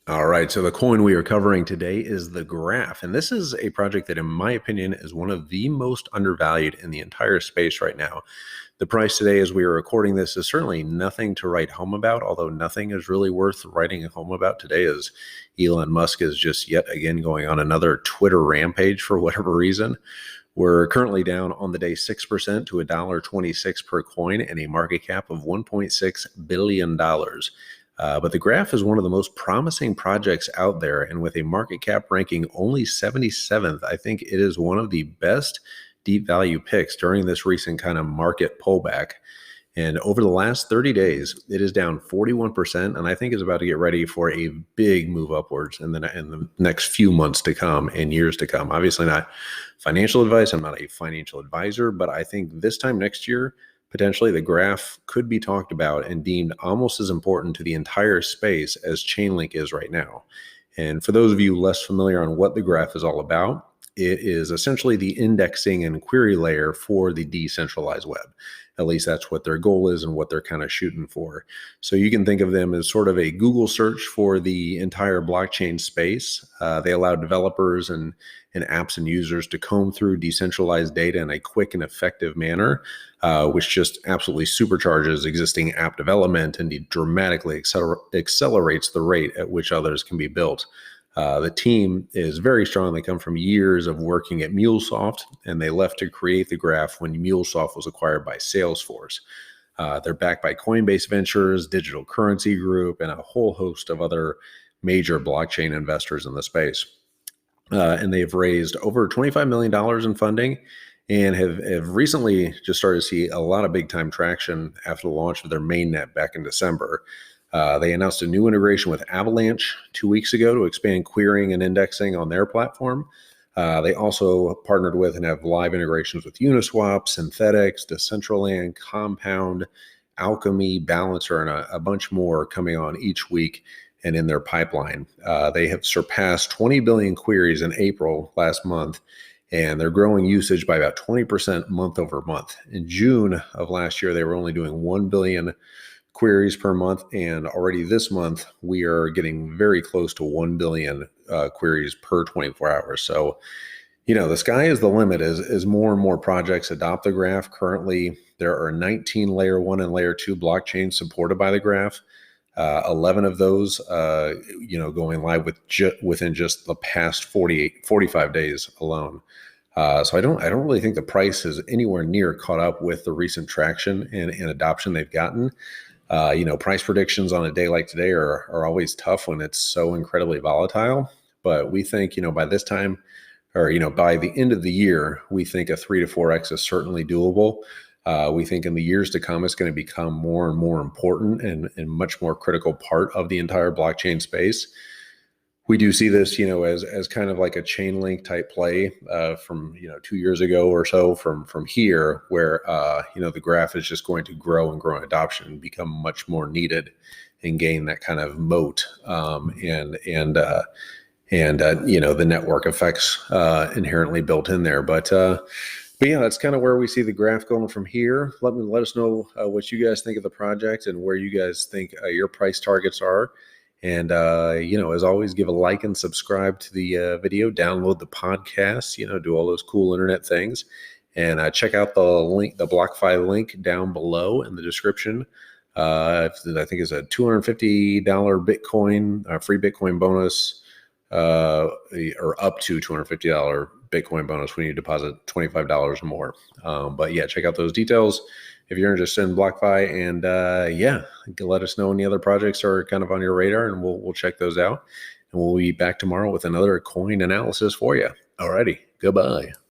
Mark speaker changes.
Speaker 1: All right, so the coin we are covering today is the Graph, and this is a project that, in my opinion, is one of the most undervalued in the entire space right now. The price today, as we are recording this, is certainly nothing to write home about, although nothing is really worth writing home about today, as Elon Musk is just yet again going on another Twitter rampage for whatever reason. We're currently down on the day 6% to $1.26 per coin and a market cap of $1.6 billion. But the Graph is one of the most promising projects out there, and with a market cap ranking only 77th, I think it is one of the best deep value picks during this recent kind of market pullback. And over the last 30 days, it is down 41%, and I think is about to get ready for a big move upwards in the next few months to come and years to come. Obviously not financial advice. I'm not a financial advisor, but I think this time next year, potentially the Graph could be talked about and deemed almost as important to the entire space as Chainlink is right now. And for those of you less familiar on what the Graph is all about, it is essentially the indexing and query layer for the decentralized web. At least that's what their goal is and what they're kind of shooting for. So you can think of them as sort of a Google search for the entire blockchain space. They allow developers and apps and users to comb through decentralized data in a quick and effective manner, which just absolutely supercharges existing app development and dramatically accelerates the rate at which others can be built. The team is very strong. They come from years of working at MuleSoft, and they left to create the Graph when MuleSoft was acquired by Salesforce. They're backed by Coinbase Ventures, Digital Currency Group, and a whole host of other major blockchain investors in the space. And they've raised over $25 million in funding and have recently just started to see a lot of big time traction after the launch of their mainnet back in December. They announced a new integration with Avalanche 2 weeks ago to expand querying and indexing on their platform. They also partnered with and have live integrations with Uniswap, Synthetics, Decentraland, Compound, Alchemy, Balancer, and a bunch more coming on each week and in their pipeline. They have surpassed 20 billion queries in April last month, and they're growing usage by about 20% month over month. In June of last year, they were only doing 1 billion queries per month, and already this month we are getting very close to 1 billion queries per 24 hours. So, the sky is the limit as more and more projects adopt the Graph. Currently, there are 19 layer 1 and layer 2 blockchains supported by the Graph. 11 of those, going live within just the past 45 days alone. So I don't really think the price is anywhere near caught up with the recent traction and adoption they've gotten. Price predictions on a day like today are always tough when it's so incredibly volatile. But we think, by this time, or, by the end of the year, we think a 3 to 4x is certainly doable. We think in the years to come, it's going to become more and more important and much more critical part of the entire blockchain space. We do see this, as kind of like a Chainlink type play from 2 years ago or so from here, where the Graph is just going to grow and grow in adoption and become much more needed and gain that kind of moat and the network effects inherently built in there. But yeah, that's kind of where we see the Graph going from here. Let us know what you guys think of the project and where you guys think your price targets are. And, as always, give a like and subscribe to the video, download the podcast, do all those cool internet things, and check out the link, the BlockFi link down below in the description. I think it's a $250 Bitcoin, free Bitcoin bonus, or up to $250 Bitcoin bonus when you deposit $25 or more. But yeah, check out those details if you're interested in BlockFi, and let us know any other projects are kind of on your radar, and we'll check those out. And we'll be back tomorrow with another coin analysis for you. Alrighty, goodbye.